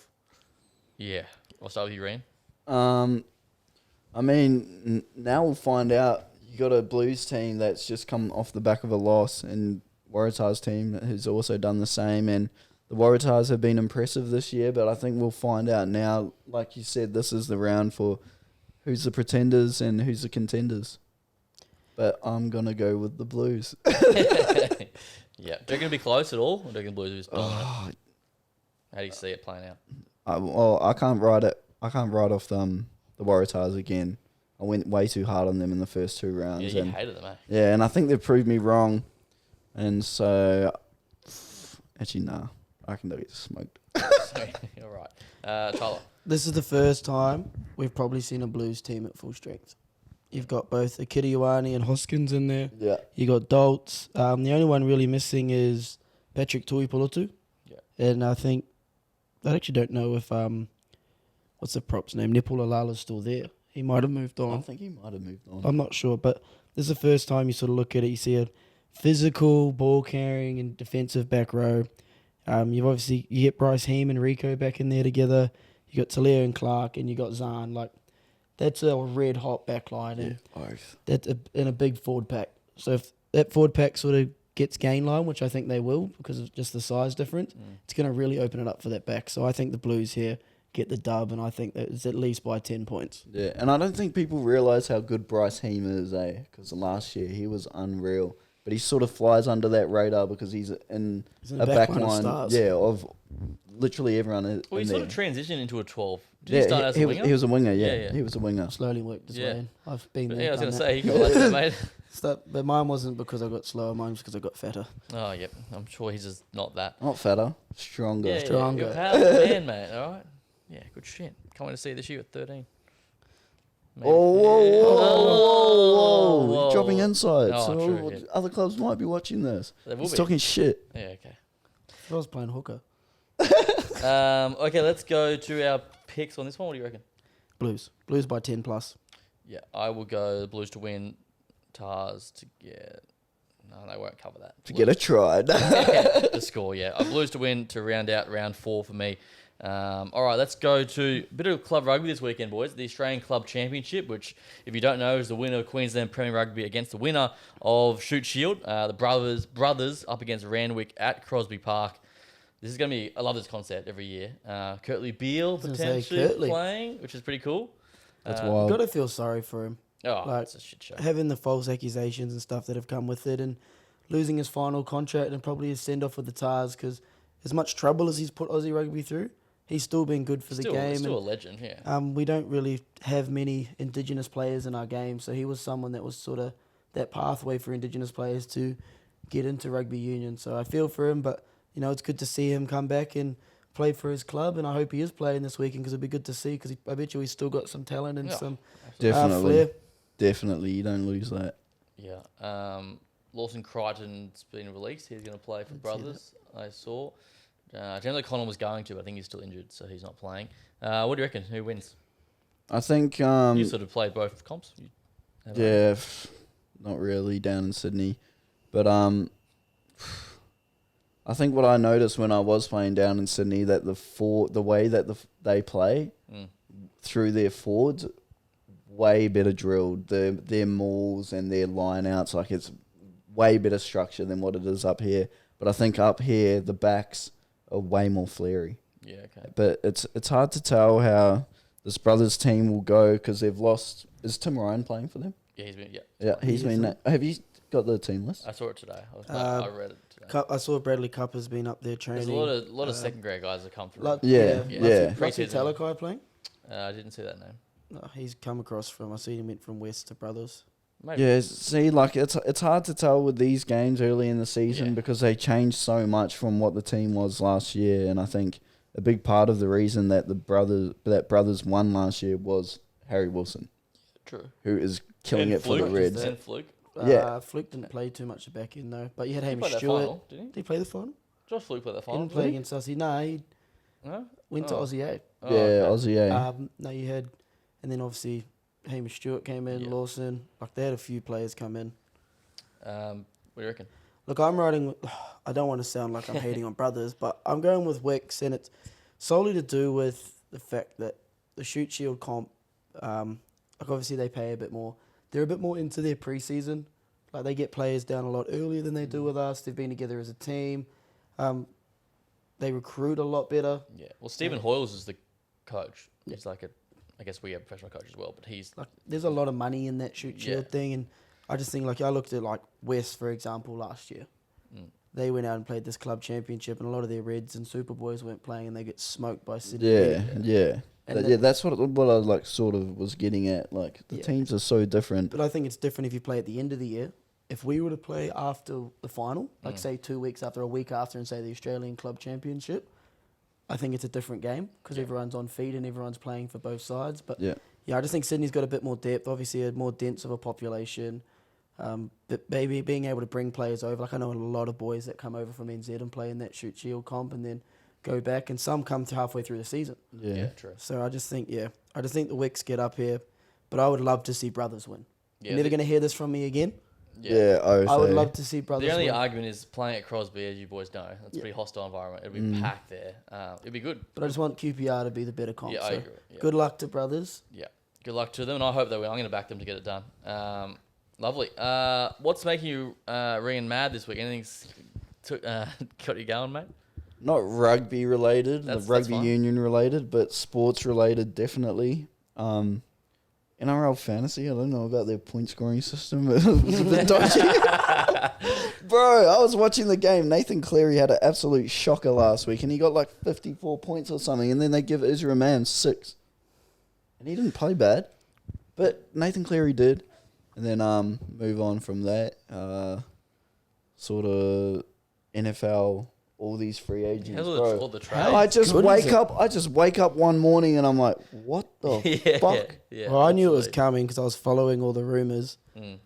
Yeah. I'll start with you, Reen. I mean, now we'll find out. You got a Blues team that's just come off the back of a loss, and Waratahs team has also done the same. And the Waratahs have been impressive this year, but I think we'll find out now. Like you said, this is the round for who's the pretenders and who's the contenders. But I'm gonna go with the Blues. Yeah. Do you reckon it'll be close at all? Or do you reckon the Blues are just dominant? How do you see it playing out? I can't write it. I can't write off the Waratahs again. I went way too hard on them in the first 2 rounds. Yeah, you and hated them, eh? yeah, and I think they've proved me wrong. And so, actually, nah. I reckon they'll get smoked. Sweet. All right. Tyler. This is the first time we've probably seen a Blues team at full strength. You've got both Akita Ioane and Hoskins in there. Yeah. You got Doltz. The only one really missing is Patrick Tuipulotu. Yeah. And I actually don't know if what's the prop's name? Nipulalala's still there. He might have moved I on. think he might have moved on. I'm not sure, but this is the first time you sort of look at it. You see a physical, ball carrying, and defensive back row. You get Bryce Heem and Rico back in there together. You got Talia and Clark, and you got Zahn. Like, that's a red hot back line, and that's in a big forward pack. So if that forward pack sort of gets gain line, which I think they will because of just the size difference, it's going to really open it up for that back. So I think the Blues here get the dub, and I think that it's at least by 10 points. Yeah, and I don't think people realise how good Bryce Heem is, because last year he was unreal. But he sort of flies under that radar because he's in the a back back line of line, stars. of literally everyone in Well, he there. sort of transitioned into a 12. Did he start as a winger? He was a winger, Yeah, yeah. He was a winger. Slowly worked his way in. I've been there. Yeah, I was going done to that. say, he got like that, mate. But mine wasn't because I got slower. Mine was because I got fatter. Oh, yep. I'm sure he's just not that. Not fatter, stronger. Yeah, Stronger. You're a powerful man, mate. All right. Yeah, good shit. Can't wait to see you this year at 13. Maybe. Whoa. Whoa. You're dropping insights. Oh, So true, yeah. other clubs might be watching this. They will He's be. talking shit. Yeah, okay. I was playing hooker. Okay, let's go to our picks on this one. What do you reckon? Blues by 10 plus. Yeah, I will go Blues to win, Tars to get... No, they won't cover that. To get a try. The score, yeah. Blues to win to round out round 4 for me. All right, let's go to a bit of club rugby this weekend, boys. The Australian Club Championship, which, if you don't know, is the winner of Queensland Premier Rugby against the winner of Shoot Shield. The brothers up against Randwick at Crosby Park. This is going to be... I love this concept every year. Kurtley Beale was gonna say potentially Kurtley. playing, which is pretty cool. That's You've wild. got to feel sorry for him. Oh, Like, it's a shit show. Having the false accusations and stuff that have come with it, and losing his final contract and probably his send-off with the Tars, because as much trouble as he's put Aussie rugby through, he's still been good for the game. Still a and, legend, yeah. we don't really have many Indigenous players in our game, so he was someone that was sort of that pathway for Indigenous players to get into rugby union. So I feel for him, but it's good to see him come back and play for his club, and I hope he is playing this weekend because it'd be good to see, because I bet you he's still got some talent and Yeah, some Definitely. flair. Definitely. You don't lose that. Yeah. Lawson Crichton's been released. He's going to play for Brothers, I saw. Generally, Connell was going to, but I think he's still injured, so he's not playing. What do you reckon? Who wins? I think... You sort of played both comps? Yeah, not really down in Sydney. But I think what I noticed when I was playing down in Sydney, that the way that they play through their forwards, way better drilled. Their mauls and their line-outs, like it's way better structure than what it is up here. But I think up here, the backs are way more flary. Yeah, okay. But it's hard to tell how this Brothers team will go because they've lost... Is Tim Ryan playing for them? Yeah, he's been... Yeah. Yeah, he's been... Have you got the team list? I saw it today. I read it today. I saw Bradley Cup has been up there There's training. a lot of second grade guys that come through. Yeah. Lucky Talakai playing? I didn't see that name. No, he's come across from... I see him went from West to Brothers. Maybe. Yeah, see, like it's hard to tell with these games early in the season because they changed so much from what the team was last year, and I think a big part of the reason that brothers won last year was Harry Wilson, True. who is killing And it for the Fluke. Reds. And Fluke. Yeah. Fluke didn't play too much back in though, but you had He Hamish played that Stewart. final, didn't he? Did he play the final? Josh Fluke played that He final. didn't play against Aussie. No, he No? went to Oh. Aussie A. Oh, Yeah, okay. Aussie A. No, you had, and then obviously Hamish Stewart came in, Yeah. Lawson. Like they had a few players come in. What do you reckon? Look, I'm riding. I don't want to sound like I'm hating on Brothers, but I'm going with Wicks, and it's solely to do with the fact that the Shoot Shield comp, like obviously they pay a bit more. They're a bit more into their preseason. Like they get players down a lot earlier than they do with us. They've been together as a team. They recruit a lot better. Yeah. Well, Stephen Hoyles is the coach. He's like I guess we have a professional coach as well, but he's... Like there's a lot of money in that Shoot Shield Yeah. thing, and I just think like I looked at like West for example last year. They went out and played this club championship, and a lot of their Reds and Superboys weren't playing, and they get smoked by Sydney. Yeah. And Yeah, that's what I like sort of was getting at. Like the Yeah. teams are so different. But I think it's different if you play at the end of the year. If we were to play after the final, like say 2 weeks after, a week after, and say the Australian Club Championship, I think it's a different game because everyone's on feet and everyone's playing for both sides. But Yeah. yeah, I just think Sydney's got a bit more depth. Obviously, a more dense of a population. But maybe being able to bring players over. Like I know a lot of boys that come over from NZ and play in that Shoot Shield comp and then go back, and some come halfway through the season. Yeah. True. So I just think the Wicks get up here, but I would love to see Brothers win. Yeah, You're never going to hear this from me again. Yeah. I would love to see Brothers The only win. argument is playing at Crosby, as you boys know. It's a pretty hostile environment. It'll be packed there. It'll be good. But I just want QPR to be the better comp. Yeah, I so agree. Yeah. good luck to Brothers. Yeah. Good luck to them, and I hope they win. I'm going to back them to get it done. Lovely. What's making you ringing mad this week? Anything's got you going, mate? Not rugby related, That's rugby fine. union related, but sports related definitely. NRL fantasy, I don't know about their point scoring system, but it was a bit dodgy. Bro, I was watching the game. Nathan Cleary had an absolute shocker last week, and he got like 54 points or something, and then they give Israel Mann 6. And he didn't play bad, but Nathan Cleary did. And then move on from that, sort of NFL, all these free agents, How's bro. all the trades? How- I just good is wake up one morning and I'm like, what the fuck? Yeah, Well, I knew it was absolutely. coming because I was following all the rumours.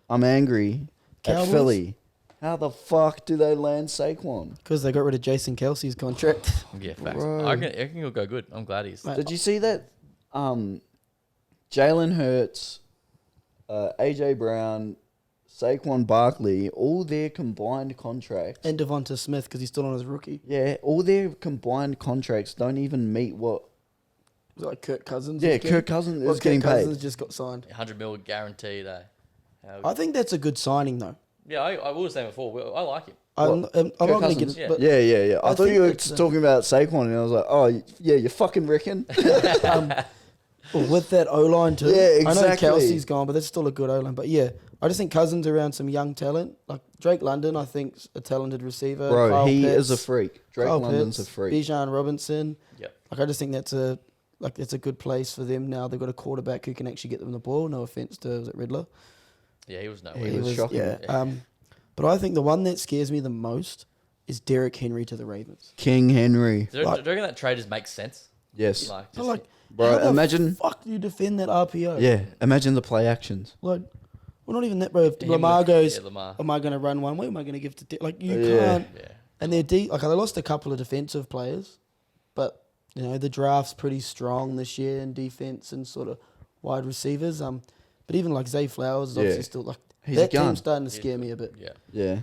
I'm angry Cowboys? at Philly. How the fuck do they land Saquon? Because they got rid of Jason Kelsey's contract. Yeah, facts. Bro. I reckon he'll go good. I'm glad he's. Mate, Did you see that? Jalen Hurts, AJ Brown, Saquon Barkley, all their combined contracts. and Devonta Smith because he's still on his rookie. Yeah, all their combined contracts don't even meet what. Was it like Kirk Cousins? Yeah, was getting- Kirk Cousins well, is getting Kirk paid. Cousins just got signed. 100 mil guaranteed. I think that's a good signing though. Yeah, I was saying before. I like him. I'm not going to get Cousins? it, but Yeah. I thought think you were it's, talking about Saquon, and I was like, oh, yeah, you fucking reckon? well, with that O-line too. Yeah, I know exactly. Kelsey's gone, but that's still a good O-line. But yeah, I just think Cousins around some young talent. Like Drake London, I think's a talented receiver. Bro, Kyle he Pitts, is a freak. Drake Kyle London's Pitts, a freak. Bijan Robinson. Yep. Like I just think that's a good place for them now. They've got a quarterback who can actually get them the ball. No offense to was it Riddler. Yeah, he was nowhere. He was shocking. Yeah. But I think the one that scares me the most is Derrick Henry to the Ravens. King Henry. Do you like- reckon that trade just makes sense? Yes. Like, So just, like, Bro, how the imagine- fuck do you defend that RPO? Yeah, imagine the play actions. Like, well, not even that, bro. If him Lamar with- goes, yeah, Lamar. am I going to run one way? Am I going to give to like you Yeah. can't? Yeah. And they're deep. Like they lost a couple of defensive players, but you know the draft's pretty strong this year in defense and sort of wide receivers. But even like Zay Flowers is obviously Yeah. still like He's a that gun. team's starting to He's scare me a bit. Yeah. Yeah.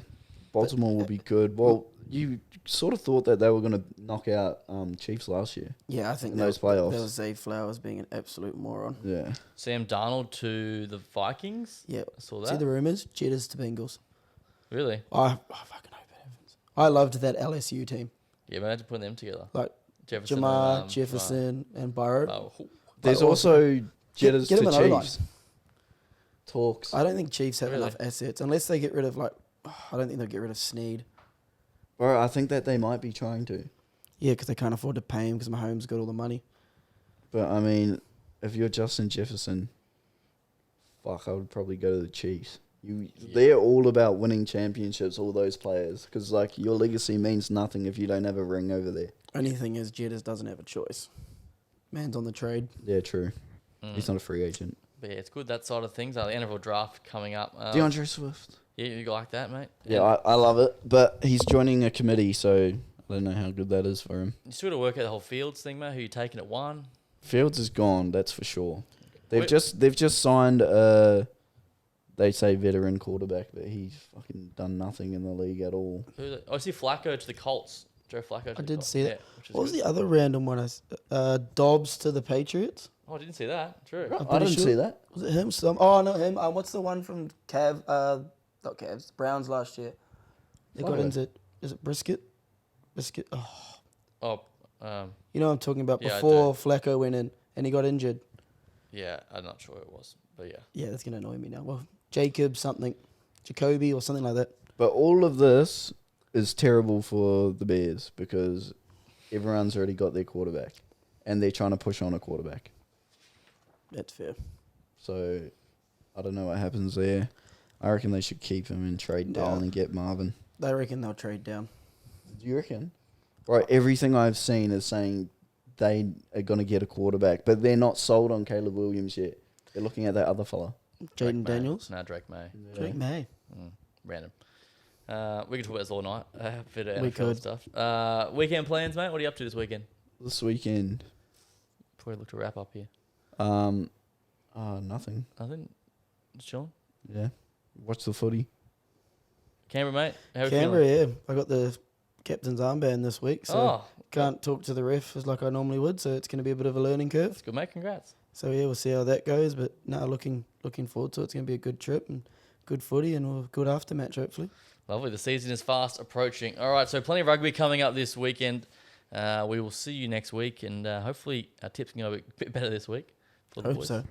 Baltimore will be good. Well, you sort of thought that they were going to knock out Chiefs last year. Yeah, I think In that those was- playoffs. That was Zay Flowers being an absolute moron. Yeah. Sam Darnold to the Vikings. Yeah. I saw See that. the rumors? Jetters to Bengals. Really? I fucking hope it happens. I loved that LSU team. Yeah, imagine putting them together. Like Jefferson. Jamar, and, Jefferson, and Burrow. Oh, There's Like, also Jetters get to him an O-line. Chiefs. Talks. I don't think Chiefs have Really? enough assets unless they get rid of I don't think they'll get rid of Snead. Bro, I think that they might be trying to. Yeah, because they can't afford to pay him because Mahomes got all the money. But, I mean, if you're Justin Jefferson, fuck, I would probably go to the Chiefs. They're all about winning championships, all those players. Because, like, your legacy means nothing if you don't have a ring over there. Only thing is, Jetters doesn't have a choice. Man's on the trade. Yeah, true. He's not a free agent. But yeah, it's good that side of things. The NFL draft coming up. DeAndre Swift. Yeah, you like that, mate? Yeah, I love it. But he's joining a committee, so I don't know how good that is for him. You still got to work out the whole Fields thing, mate. Who you taking at one? Fields is gone, that's for sure. They've Wait. just signed they say veteran quarterback, but he's fucking done nothing in the league at all. I see Flacco to the Colts. Joe Flacco. To I the did Colts. see that. Yeah, which is What was good. the other random one? Dobbs to the Patriots. Oh, I didn't see that. True. I'm I pretty didn't sure- see that. Was it him? Not him. What's the one from not Cavs, Browns last year? They got Flacco. injured. Is it Brisket? Brisket. Oh, Oh, you know what I'm talking about. Yeah, I Before Flacco went in and he got injured. yeah, I'm not sure who it was, but yeah. Yeah, that's gonna annoy me now. Well, Jacob something, Jacoby or something like that. But all of this is terrible for the Bears because everyone's already got their quarterback and they're trying to push on a quarterback. That's fair. So I don't know what happens there. I reckon they should keep him and trade No. down and get Marvin. They reckon they'll trade down. Do you reckon? Right, everything I've seen is saying they are going to get a quarterback, but they're not sold on Caleb Williams yet. They're looking at that other fella. Jaden Daniels. No, Drake May. Drake May. Random. We can talk about this all night. Bit of We NFL could. stuff. Weekend plans, mate? What are you up to this weekend? This weekend, Probably look to wrap up here. nothing. Nothing. Just chilling. Yeah, watch the footy. Canberra, mate. How are you Canberra, feeling? yeah. I got the captain's armband this week, so Oh, can't talk to the ref as like I normally would, so it's going to be a bit of a learning curve. that's good, mate. Congrats. So yeah, we'll see how that goes, but no, looking forward to it. It's going to be a good trip and good footy and a good aftermatch, hopefully. Lovely. The season is fast approaching. All right, so plenty of rugby coming up this weekend. We will see you next week, and hopefully our tips can go a bit better this week for the Hope boys. so.